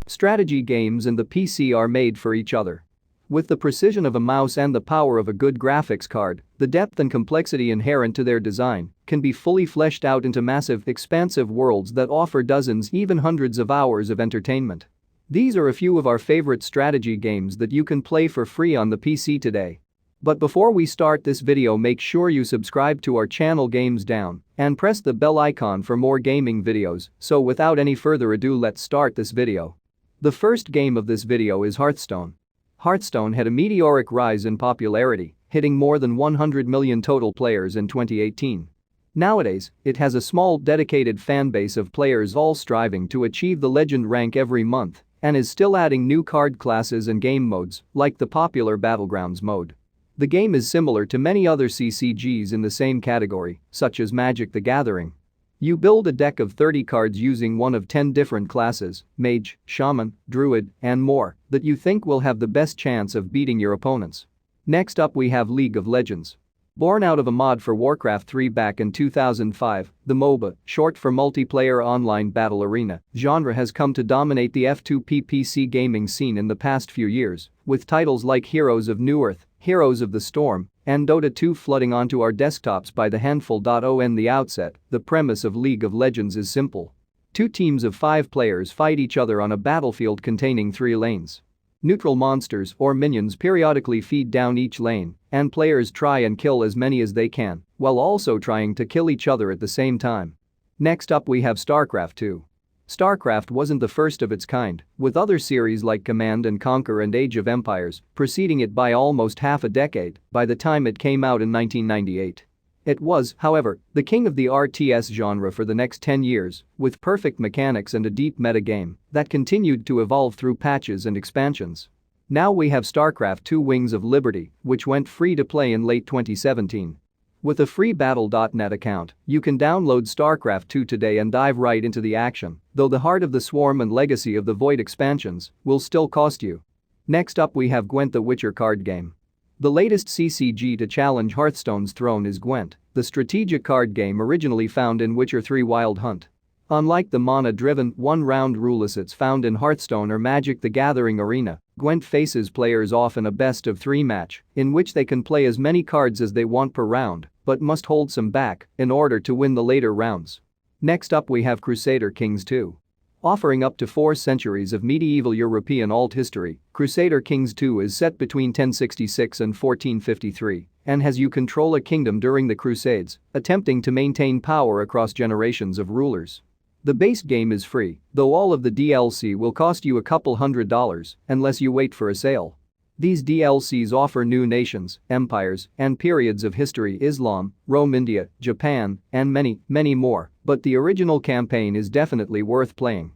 Strategy games and the PC are made for each other. With the precision of a mouse and the power of a good graphics card, the depth and complexity inherent to their design can be fully fleshed out into massive, expansive worlds that offer dozens, even hundreds of hours of entertainment. These are a few of our favorite strategy games that you can play for free on the PC today. But before we start this video, make sure you subscribe to our channel Games Down and press the bell icon for more gaming videos. So without any further ado, let's start this video. The first game of this video is Hearthstone. Hearthstone had a meteoric rise in popularity, hitting more than 100 million total players in 2018. Nowadays, it has a small dedicated fanbase of players all striving to achieve the legend rank every month and is still adding new card classes and game modes like the popular Battlegrounds mode. The game is similar to many other CCGs in the same category, such as Magic the Gathering. You build a deck of 30 cards using one of 10 different classes, Mage, Shaman, Druid, and more, that you think will have the best chance of beating your opponents. Next up we have League of Legends. Born out of a mod for Warcraft 3 back in 2005, the MOBA, short for Multiplayer Online Battle Arena, genre has come to dominate the F2P PC gaming scene in the past few years, with titles like Heroes of Newerth, Heroes of the Storm, and Dota 2 flooding onto our desktops by the handful. On the outset, the premise of League of Legends is simple. Two teams of 5 players fight each other on a battlefield containing 3 lanes. Neutral monsters or minions periodically feed down each lane, and players try and kill as many as they can, while also trying to kill each other at the same time. Next up we have Starcraft II. Starcraft wasn't the first of its kind, with other series like Command and Conquer and Age of Empires preceding it by almost half a decade by the time it came out in 1998. It was, however, the king of the RTS genre for the next 10 years, with perfect mechanics and a deep metagame that continued to evolve through patches and expansions. Now we have Starcraft II Wings of Liberty, which went free to play in late 2017. With a free Battle.net account, you can download Starcraft II today and dive right into the action, though the Heart of the Swarm and Legacy of the Void expansions will still cost you. Next up we have Gwent the Witcher card game. The latest CCG to challenge Hearthstone's throne is Gwent, the strategic card game originally found in Witcher 3 Wild Hunt. Unlike the mana-driven, one-round rule assets found in Hearthstone or Magic the Gathering Arena, Gwent faces players off in a best-of-3 match, in which they can play as many cards as they want per round, but must hold some back in order to win the later rounds. Next up we have Crusader Kings 2. Offering up to 4 centuries of medieval European alt history, Crusader Kings 2 is set between 1066 and 1453 and has you control a kingdom during the Crusades, attempting to maintain power across generations of rulers. The base game is free, though all of the DLC will cost you a couple $100 unless you wait for a sale. These DLCs offer new nations, empires, and periods of history: Islam, Rome, India, Japan, and many, many more, but the original campaign is definitely worth playing.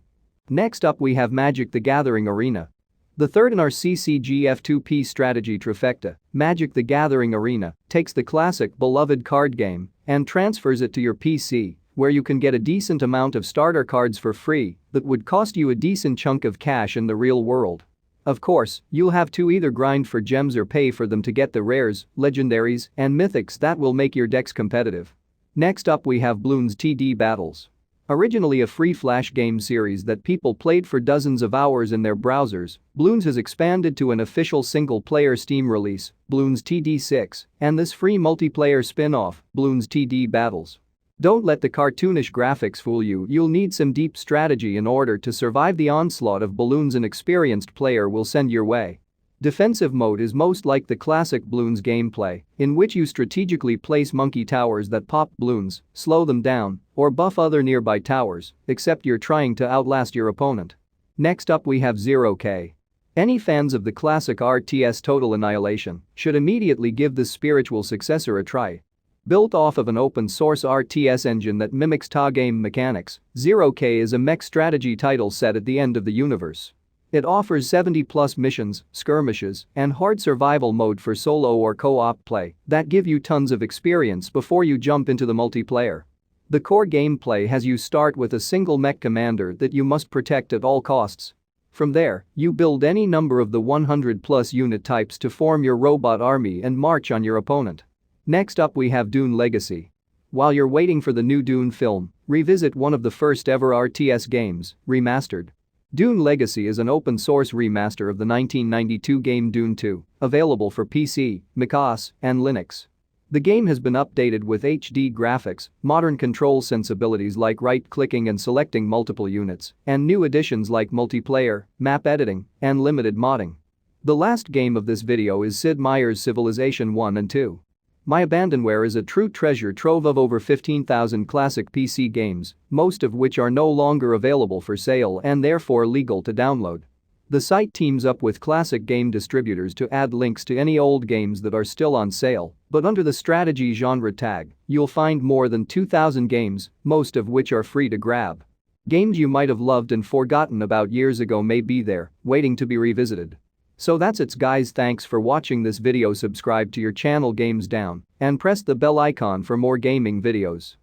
Next up we have Magic the Gathering Arena. The third in our CCG F2P strategy trifecta, Magic the Gathering Arena takes the classic beloved card game and transfers it to your PC, where you can get a decent amount of starter cards for free that would cost you a decent chunk of cash in the real world. Of course, you'll have to either grind for gems or pay for them to get the rares, legendaries, and mythics that will make your decks competitive. Next up we have Bloons TD Battles. Originally a free flash game series that people played for dozens of hours in their browsers, Bloons has expanded to an official single-player Steam release, Bloons TD6, and this free multiplayer spin-off, Bloons TD Battles. Don't let the cartoonish graphics fool you. You'll need some deep strategy in order to survive the onslaught of balloons an experienced player will send your way. Defensive mode is most like the classic Bloons gameplay, in which you strategically place monkey towers that pop balloons, slow them down, or buff other nearby towers, except you're trying to outlast your opponent. Next up we have 0K. Any fans of the classic RTS Total Annihilation should immediately give this spiritual successor a try. Built off of an open-source RTS engine that mimics TA game mechanics, 0K is a mech strategy title set at the end of the universe. It offers 70+ missions, skirmishes, and hard survival mode for solo or co-op play that give you tons of experience before you jump into the multiplayer. The core gameplay has you start with a single mech commander that you must protect at all costs. From there, you build any number of the 100+ unit types to form your robot army and march on your opponent. Next up we have Dune Legacy. While you're waiting for the new Dune film, revisit one of the first ever RTS games, remastered. Dune Legacy is an open-source remaster of the 1992 game Dune 2, available for PC, macOS, and Linux. The game has been updated with HD graphics, modern control sensibilities like right-clicking and selecting multiple units, and new additions like multiplayer, map editing, and limited modding. The last game of this video is Sid Meier's Civilization 1 and 2. My Abandonware is a true treasure trove of over 15,000 classic PC games, most of which are no longer available for sale and therefore legal to download. The site teams up with classic game distributors to add links to any old games that are still on sale, but under the strategy genre tag, you'll find more than 2,000 games, most of which are free to grab. Games you might have loved and forgotten about years ago may be there, waiting to be revisited. So that's it guys, thanks for watching this video, subscribe to your channel Games Down and press the bell icon for more gaming videos.